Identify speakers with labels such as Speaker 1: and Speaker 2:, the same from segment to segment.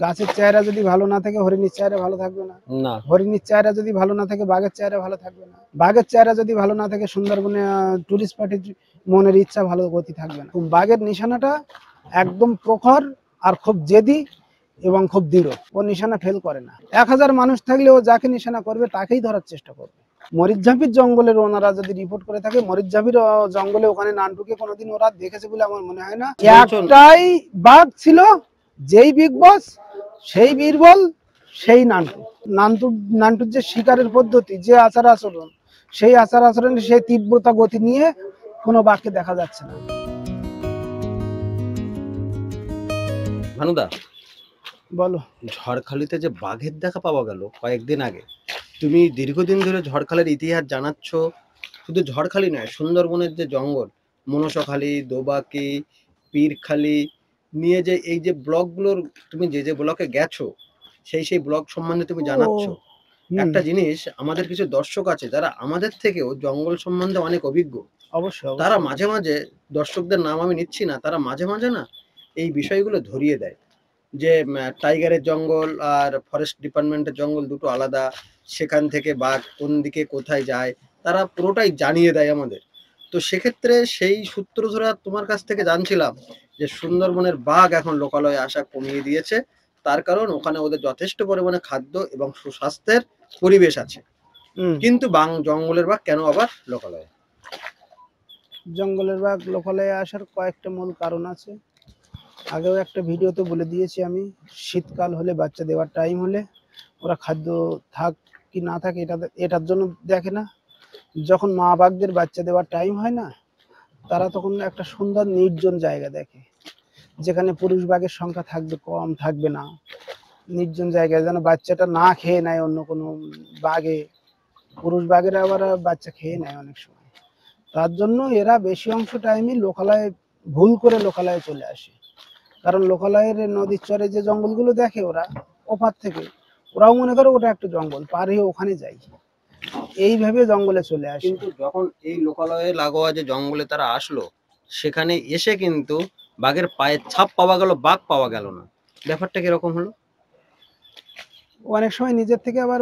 Speaker 1: গাছের চেহারা যদি ভালো না থাকে হরিণীর চেহারা ভালো থাকবে না,
Speaker 2: না
Speaker 1: হরিণীর চেহারা যদি ভালো না থাকে বাঘের চেহারা ভালো থাকবে না, বাঘের চেহারা যদি ভালো না থাকে সুন্দরবনে টুরিস্ট পার্টির মনের ইচ্ছা ভালো গতি থাকবে না। বাঘের নিশানাটা একদম প্রখর আর খুব জেদি এবং খুব দৃঢ়, ও নিশানা ফেল করে না। 1000 মানুষ থাকলে ও যাকে নিশানা করবে তাকেই ধরার চেষ্টা করবে। মরিচঝাপির জঙ্গলের ওনারা যদি রিপোর্ট করে থাকে, মরিচঝাপির জঙ্গলে ওখানে নানটুকে কোনোদিন ওরা দেখেছে বলে আমার মনে হয় না। একটাই বাঘ ছিল, যেই বিগ বস, সেই বীরবল, সেই নান্টু। নান্টুর যে শিকারের পদ্ধতি, যে আচার আচরণ, সেই আচার আচরণে সেই তীব্রতা গতি নিয়ে কোনো বাঘকে দেখা যাচ্ছে না।
Speaker 2: ভানুদা,
Speaker 1: বলো।
Speaker 2: ঝড়খালিতে যে বাঘের দেখা পাওয়া গেল কয়েকদিন আগে, তুমি দীর্ঘদিন ধরে ঝড়খালির ইতিহাস জানাচ্ছ। শুধু ঝড়খালি নয়, সুন্দরবনের যে জঙ্গল, মনসাখালী, দোবাকি, পীরখালি নিয়ে যে এই যে ব্লকগুলোর, তুমি যে যে ব্লকে গেছো সেই ব্লক সম্বন্ধে তুমি জানাচ্ছ। একটা জিনিস, আমাদের কিছু দর্শক আছে যারা আমাদের থেকেও জঙ্গল সম্বন্ধে অনেক অভিজ্ঞ।
Speaker 1: অবশ্যই
Speaker 2: তারা মাঝে মাঝে, দর্শকদের নাম আমি নিচ্ছি না, তারা মাঝে মাঝে না এই বিষয়গুলো ধরিয়ে দেয় যে টাইগারের জঙ্গল আর ফরেস্ট ডিপার্টমেন্টের জঙ্গল দুটো আলাদা, সেখান থেকে বাঘ কোন দিকে কোথায় যায় তারা পুরোটাই জানিয়ে দেয় আমাদের। তো সেক্ষেত্রে সেই সূত্র ধরে তোমার কাছ থেকে জানছিলাম যে সুন্দরবনের বাঘ এখন লোকালয়ে আসা কমিয়ে দিয়েছে, তার কারণ ওখানে ওদের যথেষ্ট পরিমাণে খাদ্য এবং সুস্বাস্থ্যের পরিবেশ আছে। কিন্তু জঙ্গলের বাঘ কেন আবার লোকালয়ে?
Speaker 1: জঙ্গলের বাঘ লোকালয়ে আসার কয়েকটা মূল কারণ আছে। আগেও একটা ভিডিওতে বলে দিয়েছি আমি, শীতকাল হলে বাচ্চা দেওয়ার টাইম হলে ওরা খাদ্য থাক কি না থাকে এটার জন্য দেখে না। যখন মা বাঘদের বাচ্চা দেওয়ার টাইম হয় না, তারা তখন একটা সুন্দর নির্জন জায়গা দেখে, যেখানে পুরুষ বাঘের সংখ্যা থাকবে, কম থাকবে না, নির্জন জায়গায় যেন বাচ্চাটা না খেয়ে নেয় অন্য কোনো বাঘে। পুরুষ বাঘেরা আবার বাচ্চা খেয়ে নেয় অনেক সময়। তার জন্য এরা বেশি অংশ টাইমই লোকালয়ে, ভুল করে লোকালয়ে চলে আসে। কারণ লোকালয়ের নদীর চরে যে জঙ্গলগুলো দেখে ওরা ওপার থেকে, ওরাও মনে করে ওটা একটা জঙ্গল, পার হয়ে ওখানে যাই, এইভাবে জঙ্গলে চলে আসে।
Speaker 2: কিন্তু যখন এই লোকালয়ে লাগোয়া যে জঙ্গলে তারা আসলো, সেখানে এসে কিন্তু বাঘের পায়ের ছাপ পাওয়া গেল, বাঘ পাওয়া গেল না। ব্যাপারটা কিরকম হলো?
Speaker 1: অনেক সময় নিজের থেকে আবার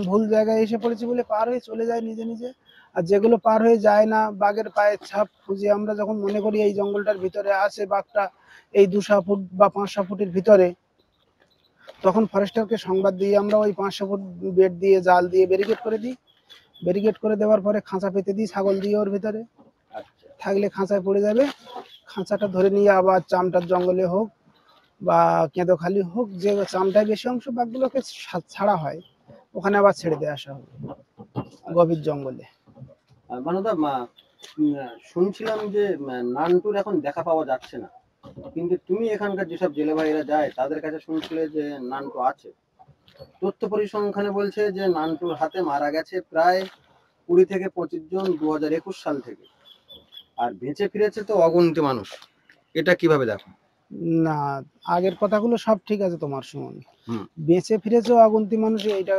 Speaker 1: ভুল জায়গায় এসে পড়েছে বলে পার হয়ে চলে যায় নিজে নিজে। আর যেগুলো পার হয়ে যায় না, বাঘের পায়ের ছাপ খুঁজে আমরা যখন মনে করি এই জঙ্গলটার ভিতরে আছে বাঘটা, এই 200 ফুট বা 500 ফুটের ভিতরে, তখন ফরেস্টারকে সংবাদ দিয়ে আমরা ওই 500 ফুট বেড দিয়ে, জাল দিয়ে ব্যারিকেড করে দিই। ব্যারিকেড করে দেওয়ার পরে খাঁচা পেতে দিই ছাগল দিয়ে ওর ভিতরে, থাকলে খাঁচায় পড়ে যাবে। খাঁচাটা ধরে নিয়ে আবার চামটার জঙ্গলে হোক বা কেঁদোখালি হোক, যে চামটায় বেশি অংশ বাঘগুলোকে ছাড়া হয়, ওখানে আবার ছেড়ে দিয়ে আসা হবে গভীর জঙ্গলে।
Speaker 2: শুনছিলাম যে নানটুর এখন দেখা পাওয়া যাচ্ছে না, কিন্তু তুমি এখানকার যেসব জেলে ভাইরা যায় তাদের কাছে শুনছিলে যে নানটু আছে। তথ্য পরিসংখ্যানে বলছে যে নানটুর হাতে মারা গেছে প্রায় 20 থেকে 25 জন 2021 সাল থেকে, আর বেঁচে ফিরেছে তো অগণিত মানুষ। এটা কিভাবে দেখো?
Speaker 1: না, আগের কথাগুলো সব ঠিক আছে তোমার, সুমন। বেঁচে ফিরেছে অগুন্তি মানুষ, এটা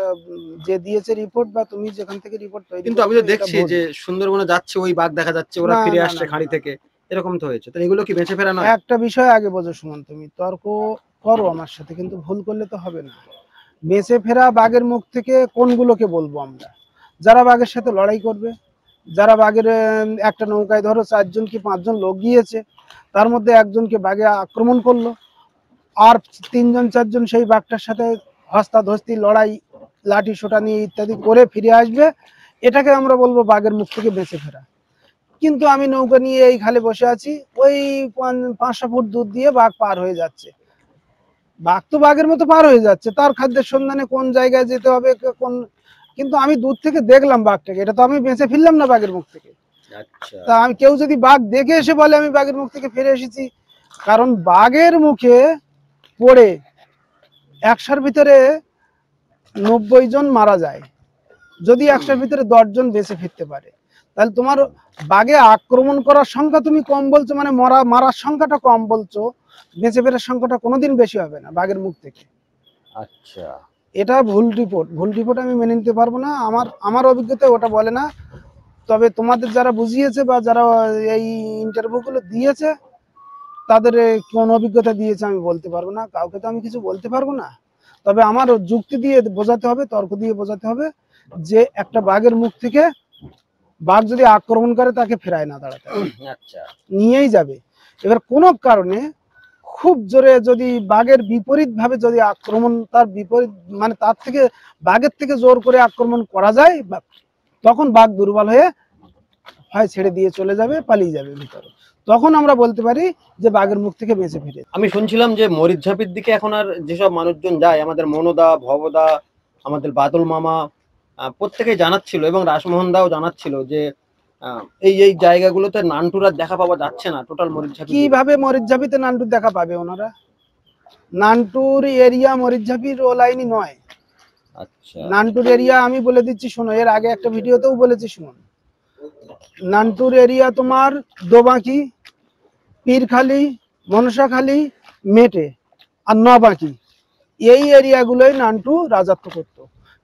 Speaker 1: যে দিয়েছে রিপোর্ট বা তুমি যেখান থেকে রিপোর্ট তৈরি,
Speaker 2: কিন্তু আমি তো দেখছি যে সুন্দরবনে যাচ্ছে ওই বাঘ দেখা যাচ্ছে, ওরা ফিরে আসছে খাঁড়ি থেকে, এরকম তো হয়েছে। তাহলে এগুলো কি বেঁচে ফেরা নয়?
Speaker 1: একটা বিষয় আগে বোঝো সুমন, তুমি তর্ক করো আমার সাথে, কিন্তু ভুল করলে তো হবে না। বেঁচে ফেরা বাঘের মুখ থেকে কোনগুলোকে বলবো আমরা? যারা বাঘের সাথে লড়াই করবে, যারা বাঘের একটা নৌকায় ধরো 4 জন কি 5 জন লোক গিয়েছে, তার মধ্যে একজনকে বাঘে আক্রমণ করলো, আর 3 জন 4 জন সেই বাঘটার সাথে হস্তাধস্তি লড়াই, লাঠি সোটা নিয়ে ইত্যাদি করে ফিরে আসবে, এটাকে আমরা বলবো বাঘের মুখ থেকে বেঁচে ফেরা। কিন্তু আমি নৌকা নিয়ে এই খালে বসে আছি, ওই 500 ফুট দূর দিয়ে বাঘ পার হয়ে যাচ্ছে, বাঘ তো বাঘের মতো পার হয়ে যাচ্ছে, তার খাদ্যের সন্ধানে কোন জায়গায় যেতে হবে কোন, কিন্তু আমি দূর থেকে দেখলাম বাঘটাকে, এটা তো আমি বেঁচে ফিরলাম না বাঘের মুখ থেকে। তা আমি, কেউ যদি বাঘ দেখে এসে বলে আমি বাঘের মুখ থেকে ফিরে এসেছি, কারণ বাঘের মুখে পড়ে 100-র ভিতরে 90 জন মারা যায়, যদি 100-র ভিতরে 10 জন বেঁচে ফিরতে পারে, তাহলে তোমার বাঘে আক্রমণ করার সংখ্যা তুমি কম বলছো, মানে মারার সংখ্যাটা কম বলছো, বেঁচে ফেরার সংখ্যাটা কোনোদিন বেশি হবে না বাঘের মুখ থেকে।
Speaker 2: আচ্ছা,
Speaker 1: এটা ভুল রিপোর্ট আমি মেনে নিতে পারবো না, আমার অভিজ্ঞতা ওটা বলে না। তবে তোমাদের যারা বুঝিয়েছে বা যারা এই ইন্টারভিউগুলো দিয়েছে, তাদের কোন অভিজ্ঞতা দিয়েছে আমি বলতে পারবো না, কাউকে তো আমি কিছু বলতে পারবো না। তবে আমার যুক্তি দিয়ে বোঝাতে হবে, তর্ক দিয়ে বোঝাতে হবে যে একটা বাঘের মুখ থেকে বাঘ যদি আক্রমণ করে তাকে ফেরায় না দাঁড়াতে,
Speaker 2: আচ্ছা
Speaker 1: নিয়েই যাবে। এবার কোন কারণে খুব জোরে যদি বাঘের বিপরীত ভাবে যদি আক্রমণ, তার বিপরীত মানে তার থেকে বাঘের থেকে জোর করে আক্রমণ করা যায়, তখন বাঘ দুর্বল হয়ে হয় ছেড়ে দিয়ে চলে যাবে, পালিয়ে যাবে ভিতরে, তখন আমরা বলতে পারি যে বাঘের মুখ থেকে বেঁচে ফিরে।
Speaker 2: আমি শুনছিলাম যে মরিচঝাপির দিকে এখন আর যেসব মানুষজন যায়, আমাদের মনোদা, ভবদা, আমাদের বাদল মামা প্রত্যেকেই জানাচ্ছিল এবং রাসমোহন দাও জানাচ্ছিল যে এই এই জায়গাগুলোতে নানটুরার দেখা পাওয়া যাচ্ছে না টোটাল মরিচঝাপি।
Speaker 1: কিভাবে মরিচঝাপিতে নান্টুর দেখা পাবে ওনারা? নান্টুর এরিয়া মরিচঝাপির ও লাইনই নয়।
Speaker 2: আচ্ছা
Speaker 1: নান্টুর এরিয়া আমি বলে দিচ্ছি শোনো, এর আগে একটা ভিডিওতেও বলেছি শুনুন। নান্টুর এরিয়া তোমার দোবাঁকি, পীরখালি, মনসাখালি, মেটে আর নবাঁকি, এই এরিয়াগুলোই নান্টু রাজত্ব করত।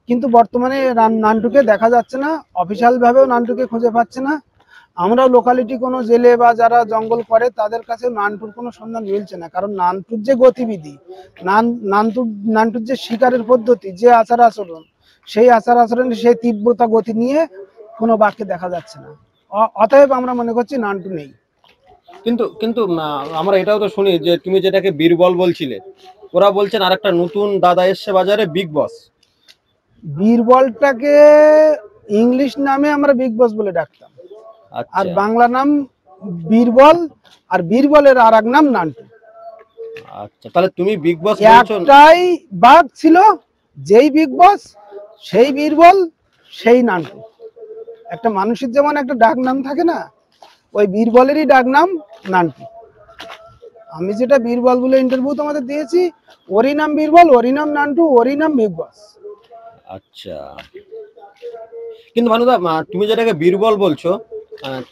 Speaker 1: কিন্তু বর্তমানে নান্টুকে দেখা যাচ্ছে না, অফিসিয়াল ভাবেও নান্টুকে খুঁজে পাচ্ছে না। আমরাও লোকালিটি কোনো জেলে বা যারা জঙ্গল করে তাদের কাছে নান্টুর কোনো সন্ধান মিলছে না, কারণ নান্টুর যে গতিবিধি, নান্টুর যে শিকারের পদ্ধতি, যে আচার আচরণ, সেই আচার আচরণে সেই তীব্রতা গতি নিয়ে কোনো বাঘকে দেখা যাচ্ছে না। অতএব আমরা মনে করছি নান্টু নেই।
Speaker 2: কিন্তু কিন্তু আমরা এটাও তো শুনি যে তুমি যেটাকে বীরবল বলছিলে, ওরা বলছেন আরেকটা নতুন দাদা এসছে বাজারে, বিগ বস।
Speaker 1: বীরবলটাকে ইংলিশ নামে আমরা বিগ বস বলে ডাকতাম, আর
Speaker 2: আচ্ছা
Speaker 1: বাংলা নাম বীরবল, আর বীরবলের আর এক নাম নান্টু।
Speaker 2: আচ্ছা, তাহলে তুমি বিগ বস বলছো?
Speaker 1: একটাই বাঘ ছিল, যেই বিগ বস, সেই বীরবল, সেই নান্টু। একটা মানুষের যেমন একটা ডাক নাম থাকে না, ওই বীরবলেরই ডাক নাম নান্টু। আমি যেটা বীরবল বলে ইন্টারভিউ তোমাদের দিয়েছি, ওরই নাম বীরবল, ওরই নাম নান্টু, ওরই নাম বিগ বস।
Speaker 2: আচ্ছা, কিন্তু ভানুদা তুমি যেটাকে বীরবল বলছো,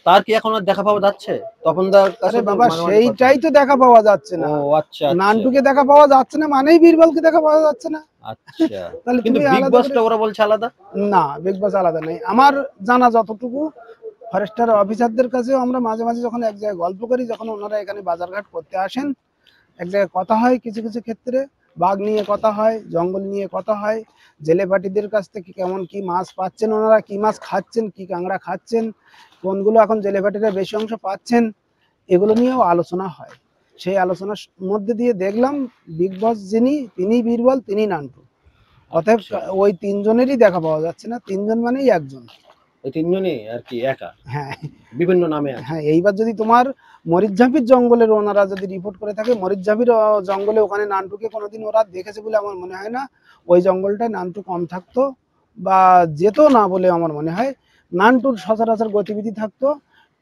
Speaker 2: তার কি এখন আর দেখা পাওয়া যাচ্ছে? তপনদার কাছে
Speaker 1: আরে বাবা, সেইটাই তো দেখা পাওয়া যাচ্ছে না।
Speaker 2: ও আচ্ছা আচ্ছা
Speaker 1: নান্টুকে দেখা পাওয়া যাচ্ছে না মানেই বীরবলকে দেখা পাওয়া যাচ্ছে না।
Speaker 2: আচ্ছা
Speaker 1: তাহলে
Speaker 2: কিন্তু
Speaker 1: তুমি
Speaker 2: বিগ
Speaker 1: আলাদা
Speaker 2: বসটা
Speaker 1: করে,
Speaker 2: ওরা বলছে আলাদা।
Speaker 1: না বিগ বস আলাদা নেই। আমার জানা যতটুকু, ফরেস্টার অফিসারদের কাছেও আমরা মাঝে মাঝে যখন এক জায়গায় গল্প করি, যখন ওনারা এখানে বাজারঘাট করতে আসেন, এক জায়গায় কথা হয়, কিছু কিছু ক্ষেত্রে বাঘ নিয়ে কথা হয়, জঙ্গল নিয়ে কথা হয়, জেলে পার্টিদের কাছ থেকে কেমন কি মাছ পাচ্ছেন, ওনারা কি মাছ খাচ্ছেন, কি কাঁকড়া খাচ্ছেন, কোনগুলো এখন জেলে পার্টিরা বেশি অংশ পাচ্ছেন, এগুলো নিয়েও আলোচনা হয়। সেই আলোচনার মধ্যে দিয়ে দেখলাম বিগ বস যিনি, তিনি বীরবল, তিনি নান্টু। অতএব ওই তিনজনেরই দেখা পাওয়া যাচ্ছে না, তিনজন মানেই একজন।
Speaker 2: এই তিনজনই আর কি একা,
Speaker 1: হ্যাঁ
Speaker 2: বিভিন্ন নামে আছে।
Speaker 1: হ্যাঁ, এইবার যদি তোমার মরিচঝাপির জঙ্গলের ওনারা যদি রিপোর্ট করে থাকে, মরিচঝাপির জঙ্গলে ওখানে নান্টুকে কোনোদিন ওরা দেখেছে বলে আমার মনে হয় না। ওই জঙ্গলটায় নান্টু কম থাকতো বা যেত না বলে আমার মনে হয়। নান্টুর সচরাচর গতিবিধি থাকতো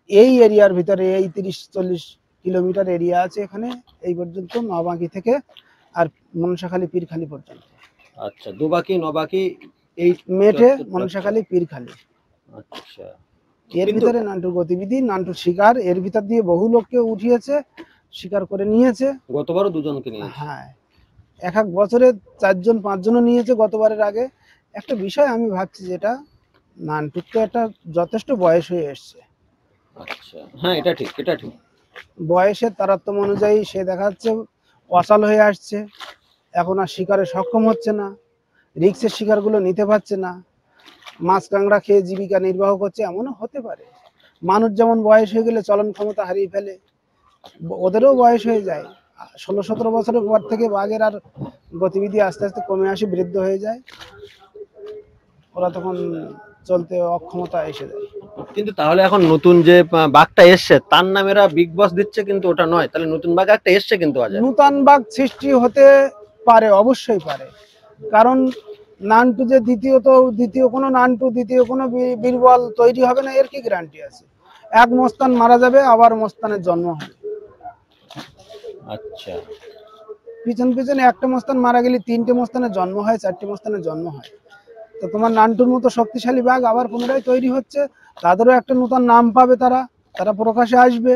Speaker 1: এই এরিয়ার ভিতরে, এই 30-40 কিলোমিটার এরিয়া আছে এখানে, এই পর্যন্ত, নবাঁকি থেকে আর মনসাখালী পীরখালি পর্যন্ত।
Speaker 2: আচ্ছা, দুবাকি নবাকি এই
Speaker 1: মেঠে, মনসাখালী, পীরখালি,
Speaker 2: আচ্ছা
Speaker 1: এর ভিতরে নান্টুর গতিবিধি, নান্টুর শিকার, এর ভিতর দিয়ে বহু লোককে উঠিয়েছে, শিকার করে নিয়েছে।
Speaker 2: গতবারও দুজনকে নিয়েছে।
Speaker 1: হ্যাঁ, এক এক বছরে 4-5জনও নিয়েছে গতবারের আগে। একটা বিষয় আমি ভাবছি, যেটা নান্টুর তো একটা যথেষ্ট বয়স হয়ে এসছে।
Speaker 2: আচ্ছা হ্যাঁ, এটা ঠিক, এটা ঠিক।
Speaker 1: বয়সের তারতম্য অনুযায়ী সে দেখাচ্ছে অচল হয়ে আসছে, এখন আর শিকারে সক্ষম হচ্ছে না, রিক্সের শিকারগুলো নিতে পারছে না, মাছ কাঁকড়া খেয়ে জীবিকা নির্বাহ করছে, এমনও হতে পারে। মানুষ যেমন বয়স হয়ে গেলে চলন ক্ষমতা হারিয়ে ফেলে, ওদেরও বয়স হয়ে যায়। 16-17 বছরের পর থেকে বাঘের আর গতিবিধি আস্তে আস্তে কমে আসে, বৃদ্ধ হয়ে যায়, ওরা তখন চলতে অক্ষমতা এসে যায়।
Speaker 2: কিন্তু তাহলে এখন নতুন যে বাঘটা এসছে তার নাম এরা বিগ বস দিচ্ছে, কিন্তু ওটা নয়, তাহলে নতুন বাঘ একটা এসছে কিন্তু বাজারে।
Speaker 1: নূতন বাঘ সৃষ্টি হতে পারে, অবশ্যই পারে, কারণ নান্টু যে দ্বিতীয় কোনো নান্টু, দ্বিতীয় কোনো বীরবল তৈরি হবে না, এর কি গ্যারান্টি আছে? এক মস্তান মারা যাবে, আবার মস্তানের জন্ম হবে।
Speaker 2: আচ্ছা
Speaker 1: পিছন পিছনে একটা মস্তান মারা গেলে 3টে মস্তানের জন্ম হয়, 4টে মস্তানের জন্ম হয়। তো তোমার নান্টুর মতো শক্তিশালী বাঘ আবার পুনরায় তৈরি হচ্ছে, তাদেরও একটা নতুন নাম পাবে, তারা প্রকাশে আসবে।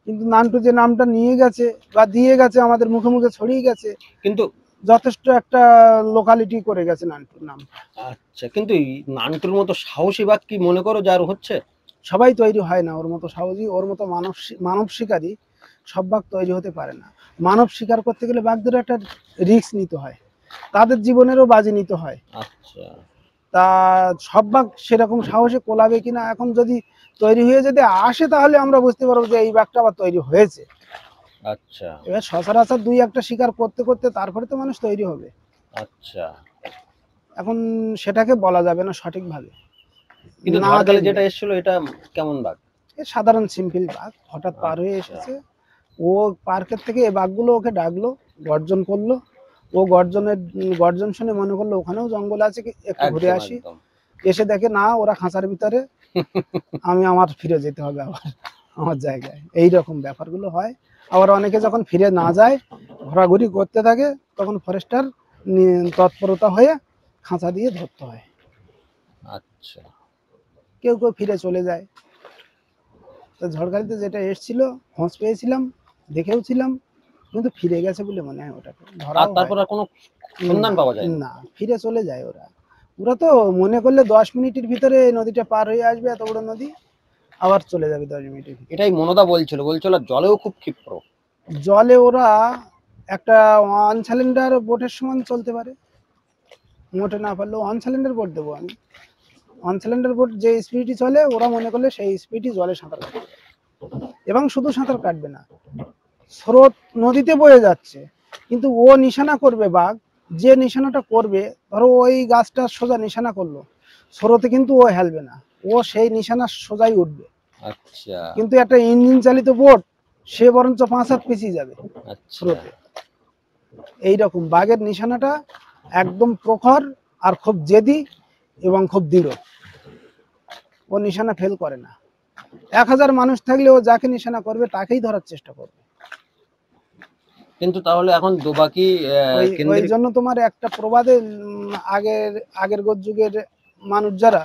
Speaker 1: কিন্তু নান্টু যে নামটা নিয়ে গেছে বা দিয়ে গেছে, আমাদের মুখে মুখে ছড়িয়ে গেছে,
Speaker 2: কিন্তু
Speaker 1: যথেষ্ট একটা লোকালিটি করে গেছে নান্টুর নাম।
Speaker 2: আচ্ছা, কিন্তু এই নান্টুর মতো সাহসী বাঘ কি মনে করো যার হচ্ছে?
Speaker 1: সবাই তৈরি হয় না ওর মতো সাহসী, ওর মতো মানব শিকারী সব বাঘ তৈরি হতে পারে না। মানব শিকার করতে গেলে বাঘদের একটা রিস্ক নিতে হয়, তাদের জীবনেরও বাজি নিতে হয়।
Speaker 2: আচ্ছা
Speaker 1: তা সব বাঘ সেরকম সাহসে কোলাবে কিনা, এখন যদি তৈরি হয়ে যদি আসে তাহলে আমরা বুঝতে পারবো যে এই বাঘটা আবার তৈরি হয়েছে।
Speaker 2: আচ্ছা
Speaker 1: এবার সচরাচর দুই একটা শিকার করতে করতে তারপরে তো মানুষ তৈরি হবে।
Speaker 2: আচ্ছা।
Speaker 1: এখন সেটাকে বলা যাবে না সঠিকভাবে
Speaker 2: কিন্তু
Speaker 1: না
Speaker 2: ঝড়খালি
Speaker 1: দেখলে।
Speaker 2: যেটা এসেছিল এটা কেমন বাঘ?
Speaker 1: এ সাধারণ সিম্পল বাঘ, হঠাৎ পার হয়ে
Speaker 2: আচ্ছা
Speaker 1: এসেছে। ও পার্কের থেকে এ বাঘগুলো ওকে ডাকলো, গর্জন করলো। ও গর্জন শুনে মনে করলো ওখানেও জঙ্গল আছে, একটু ঘুরে
Speaker 2: একদম
Speaker 1: আসি।
Speaker 2: একদম।
Speaker 1: এসে দেখে না, ওরা খাঁচার ভিতরে, আমি আমার ফিরে যেতে হবে আবার আমার জায়গায়। এই রকম ব্যাপারগুলো হয়। আবার অনেকে যখন ফিরে না যায়, ঘোরাঘুরি করতে থাকে, তখন ফরেস্টার তৎপরতা হয়ে খাঁচা দিয়ে ধরতে হয়।
Speaker 2: আচ্ছা
Speaker 1: কেউ কেউ ফিরে চলে যায়। তো ঝড়খালিতে যেটা এসেছিল, খোঁজ পেয়েছিলাম, দেখেও ছিলাম, কিন্তু ফিরে গেছে বলে মনে হয়, ওটাকে
Speaker 2: আর
Speaker 1: ধরাও হয়
Speaker 2: তারপর আর কোনো সন্ধান পাওয়া যায় না?
Speaker 1: না, ফিরে চলে যায় ওরা। ওরা তো মনে করলে 10 মিনিটের ভিতরে এই নদীটা পার হয়ে আসবে, এত বড় নদী, আবার চলে যাবে 10 মিনিটের ভিতরে।
Speaker 2: এটাই মনদা বলছিল জলেও খুব ক্ষিপ্র।
Speaker 1: জলে ওরা একটা 1 সিলিন্ডার বোটের সমান চলতে পারে, মোটে না পারলেও 1 সিলিন্ডার বোট দেবো আমি। 1 সিলিন্ডার বোট যে স্পিডে চলে, ওরা মনে করলে সেই স্পিডে জলে সাঁতার কাটবে। এবং শুধু সাঁতার কাটবে না, স্রোত নদীতে বয়ে যাচ্ছে, কিন্তু ও নিশানা করবে বাঘ, যে নিশানাটা করবে, ধরো ওই গাছটা সোজা নিশানা করলো, স্রোতে কিন্তু ও হেলবে না, ও সেই নিশানা সোজাই উঠবে।
Speaker 2: আচ্ছা
Speaker 1: কিন্তু একটা ইঞ্জিন চালিত বোট, সে বরঞ্চ 5 হাত পিছিয়ে যাবে
Speaker 2: আচ্ছা
Speaker 1: স্রোতে। এইরকম বাঘের নিশানাটা একদম প্রখর আর খুব জেদি এবং খুব দৃঢ়। ও নিশানা ফেল করে না। 1000 মানুষ থাকলে ও যাকে নিশানা করবে তাকেই ধরার চেষ্টা করবে।
Speaker 2: কিন্তু তাহলে এখন দোবাকি
Speaker 1: ওই
Speaker 2: কেন্দ্রিক
Speaker 1: জন্য তোমার একটা প্রবাদে আগের আগের যুগের মানুষ যারা,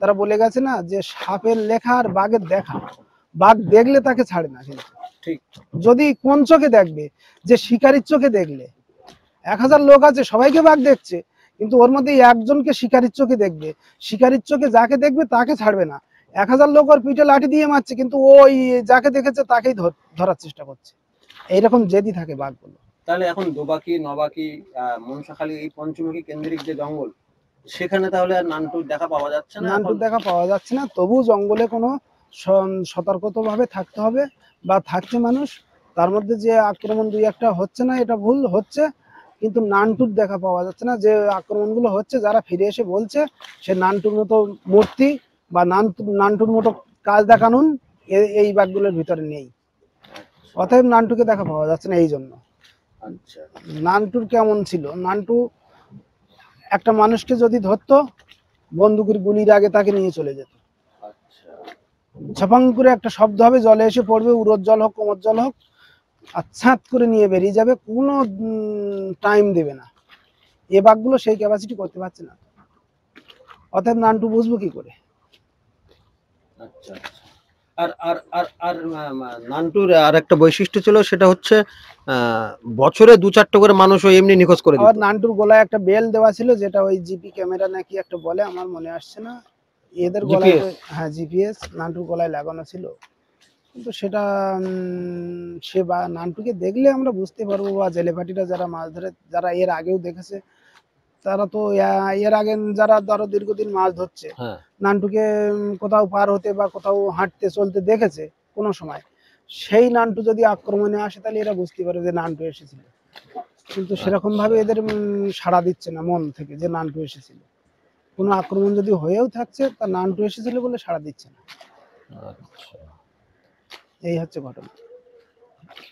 Speaker 1: তারা বলে গেছে না, যে সাপের লেখা আর বাঘের দেখা, বাঘ দেখলে তাকে ছাড়ে না। কিন্তু
Speaker 2: ঠিক
Speaker 1: যদি কোন চোখে দেখবে, যে শিকারির চোখে দেখলে, 1000 লোক আছে সবাইকে বাঘ দেখছে, কিন্তু ওর মধ্যে একজনকে শিকারির চোখে দেখবে, শিকারির চোখে যাকে দেখবে তাকে ছাড়বে না। 1000 লোক ওর পিঠে লাঠি দিয়ে মারছে, কিন্তু ওই যাকে দেখেছে তাকেই ধরার চেষ্টা করছে। এইরকম জেদি থাকে বাঘগুলো।
Speaker 2: তাহলে এখন দোবাকি নবাকি মনসাখালী এই পঞ্চমুখী কেন্দ্রিক যে জঙ্গল, সেখানে তাহলে আর নানটুর দেখা পাওয়া যাচ্ছে না এখন?
Speaker 1: নানটুর দেখা পাওয়া যাচ্ছে না, তবু জঙ্গলে কোনো সতর্কতাভাবে থাকতে হবে, বা থাকছে মানুষ। তার মধ্যে যে আক্রমণ দুই একটা হচ্ছে না, এটা ভুল হচ্ছে, কিন্তু নানটুর দেখা পাওয়া যাচ্ছে না। যে আক্রমণগুলো হচ্ছে, যারা ফিরে এসে বলছে, সে নানটুর মতো মূর্তি বা নানটুর মতো কাজ দেখানুন এই বাঘগুলোর ভিতরে নেই। অতএব নানটুকে দেখা পাওয়া যাচ্ছে না। এই জন্য
Speaker 2: আচ্ছা
Speaker 1: নানটুর কেমন ছিল, নানটু একটা মানুষকে যদি ধরতো, বন্দুকের গুলির আগে তাকে নিয়ে চলে যেত।
Speaker 2: আচ্ছা
Speaker 1: ঝপাং করে একটা শব্দ হবে, জলে এসে পড়বে, উড়োর জল হোক কোমর জল হোক, আর ছাঁত করে নিয়ে বেরিয়ে যাবে, কোনো টাইম দেবে না। এ বাঘগুলো সেই ক্যাপাসিটি করতে পারছে না। অতএব নানটু বুঝবো কি করে?
Speaker 2: আচ্ছা আচ্ছা। আর আর আর আর নানটুর আর একটা বৈশিষ্ট্য ছিল, সেটা হচ্ছে বছরে 2-4টা করে মানুষ ওই এমনি নিখোঁজ করে
Speaker 1: আবার
Speaker 2: দিত।
Speaker 1: নানটুর গলায় একটা বেল দেওয়া ছিল, যেটা ওই জিপি ক্যামেরা নাকি একটা বলে, আমার মনে আসছে না। এদের গলায়
Speaker 2: জিপিএস।
Speaker 1: হ্যাঁ, জিপিএস নানটুর গলায় লাগানো ছিল। কিন্তু সেটা সে বা নানটুকে দেখলে আমরা বুঝতে পারবো, বা জেলে পার্টিরা যারা মাছ ধরে, যারা এর আগেও দেখেছে, তারা তো এর আগে যারা ধরো দীর্ঘদিন মাছ ধরছে,
Speaker 2: হ্যাঁ
Speaker 1: নানটুকে কোথাও পার হতে বা কোথাও হাঁটতে চলতে দেখেছে কোনো সময়, সেই নানটু যদি আক্রমণে আসে, তাহলে এরা বুঝতে পারে যে নানটু এসেছিল। কিন্তু সেরকম ভাবে এদের সাড়া দিচ্ছে না মন থেকে যে নানটু এসেছিল। কোনো আক্রমণ যদি হয়েও থাকছে, তা নানটু এসেছিল বলে সাড়া দিচ্ছে না।
Speaker 2: আচ্ছা।
Speaker 1: এই হচ্ছে ঘটনা।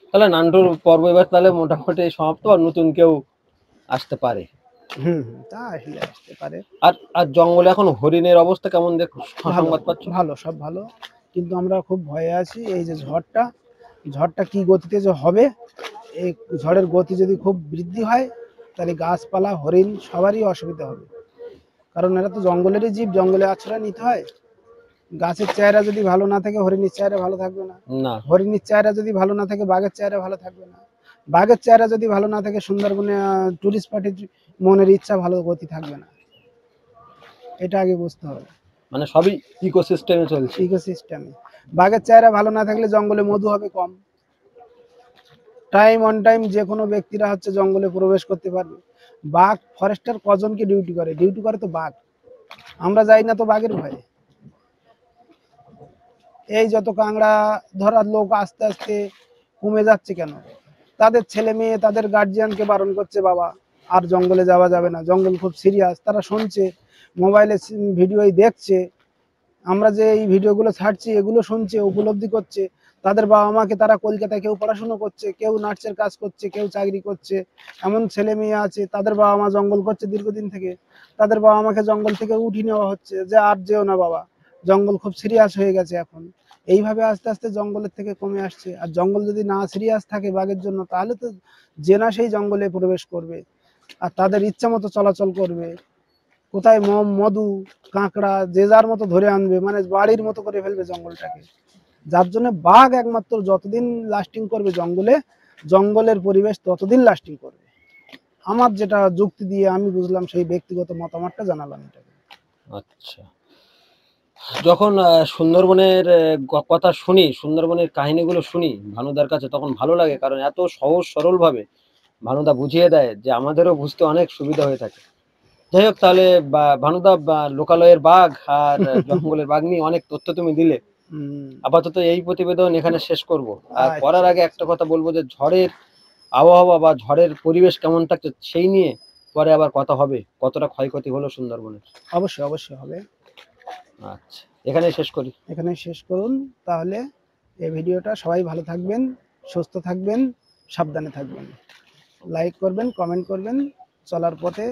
Speaker 2: তাহলে নান্টুর পর্ব এবার তাহলে মোটামুটি সমাপ্ত, আর নতুন কেউ আসতে পারে।
Speaker 1: তা আসলে আসতে পারে।
Speaker 2: আর আর জঙ্গলে এখন হরিণের অবস্থা কেমন
Speaker 1: ভালো,
Speaker 2: সংবাদ পাচ্ছ?
Speaker 1: ভালো, সব ভালো। কিন্তু আমরা খুব ভয়ে আছি, এই যে ঝড়টা কি গতিতে যে হবে, এই ঝড়ের গতি যদি খুব বৃদ্ধি হয়, তাহলে গাছপালা, হরিণ সবারই অসুবিধা হবে। কারণ এরা তো জঙ্গলেরই জীব, জঙ্গলে আশ্রয় নিতে হয়। গাছের চেহারা যদি ভালো না থাকে, হরিণের চেহারা ভালো থাকবে না।
Speaker 2: না
Speaker 1: হরিণের চেহারা যদি ভালো না থাকে, বাঘের চেহারা ভালো থাকবে না। বাঘের চেহারা যদি ভালো না থাকে, সুন্দরবনে টুরিস্ট পার্টির মনের ইচ্ছা ভালো গতি থাকবে না। এটা আগে বুঝতে হবে।
Speaker 2: মানে সবই ইকোসিস্টেমে চলছে।
Speaker 1: ইকোসিস্টেমে বাঘের চেহারা ভালো না থাকলে জঙ্গলে মধু হবে কম, টাইম অন টাইম যে কোনো ব্যক্তিরা হচ্ছে জঙ্গলে প্রবেশ করতে পারবে। বাঘ ফরেস্টার কজনকে ডিউটি করে? ডিউটি করে তো বাঘ। আমরা যাই না তো বাঘের ভয়ে। এই যত কাংড়া ধরার লোক আস্তে আস্তে কমে যাচ্ছে কেন? তাদের ছেলে মেয়ে তাদের গার্জিয়ানকে বারণ করছে, বাবা আর জঙ্গলে যাওয়া যাবে না, জঙ্গল খুব সিরিয়াস। তারা শুনছে, মোবাইলে ভিডিওই দেখছে, আমরা যে এই ভিডিওগুলো ছাড়ছি এগুলো শুনছে, উপলব্ধি করছে। তাদের বাবা মাকে তারা কলকাতায় কেউ পড়াশুনো করছে, কেউ নার্সের কাজ করছে, কেউ চাকরি করছে। এমন ছেলে মেয়ে আছে তাদের বাবা মা জঙ্গল করছে দীর্ঘদিন থেকে, তাদের বাবা মাকে জঙ্গল থেকে উঠিয়ে নেওয়া হচ্ছে যে আর যেও না বাবা, জঙ্গল খুব সিরিয়াস হয়ে গেছে এখন। এইভাবে আস্তে আস্তে জঙ্গলের থেকে কমে আসছে। আর জঙ্গল যদি না সিরিয়াস থাকে বাঘের জন্য, তাহলে তো যে না সেই জঙ্গলে প্রবেশ করবে আর তাদের ইচ্ছা মতো চলাচল করবে। কোথায় মম মধু কাঁকড়া যে যার মতো ধরে আনবে, মানে বাড়ির মতো করে ফেলবে জঙ্গলটাকে। যার জন্য বাঘ একমাত্র যতদিন লাস্টিং করবে জঙ্গলে, জঙ্গলের পরিবেশ ততদিন লাস্টিং করবে। আমার যেটা যুক্তি দিয়ে আমি বুঝলাম, সেই ব্যক্তিগত মতামতটা জানালাম এটাকে।
Speaker 2: আচ্ছা, যখন সুন্দরবনের কথা শুনি, সুন্দরবনের কাহিনীগুলো শুনি ভানুদার কাছে, তখন ভালো লাগে, কারণ এত সহজ সরল ভাবে ভানুদা বুঝিয়ে দেয় যে আমাদেরও বুঝতে অনেক সুবিধা হয়ে থাকে। যাই হোক, তাহলে ভানুদা, লোকালয়ের বাঘ আর জঙ্গলের বাঘ নিয়ে অনেক তথ্য তুমি দিলে। আপাতত এই প্রতিবেদন এখানে শেষ করব। আর
Speaker 1: আচ্ছা,
Speaker 2: করার আগে একটা কথা বলবো, যে ঝড়ের আবহাওয়া বা ঝড়ের পরিবেশ কেমন থাকছে সেই নিয়ে পরে আবার কথা হবে, কতটা ক্ষয়ক্ষতি হলো সুন্দরবনের।
Speaker 1: অবশ্যই অবশ্যই হবে।
Speaker 2: আচ্ছা, এখানে শেষ করি।
Speaker 1: এখানে শেষ করুন তাহলে এই ভিডিওটা। সবাই ভালো থাকবেন, সুস্থ থাকবেন, সাবধানে থাকবেন, লাইক করবেন, কমেন্ট করবেন। চলার পথে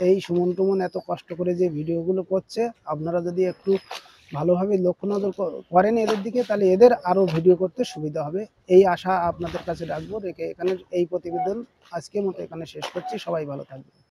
Speaker 1: এই সুমন টুমন এত কষ্ট করে যে ভিডিওগুলো করছে, আপনারা যদি একটু ভালোভাবে লক্ষ্য নজর করেন এদের দিকে, তাহলে এদের আরো ভিডিও করতে সুবিধা হবে। এই আশা আপনাদের কাছে রাখবো রেখে এখানে এই প্রতিবেদন আজকের মতো এখানে শেষ করছি। সবাই ভালো থাকবেন।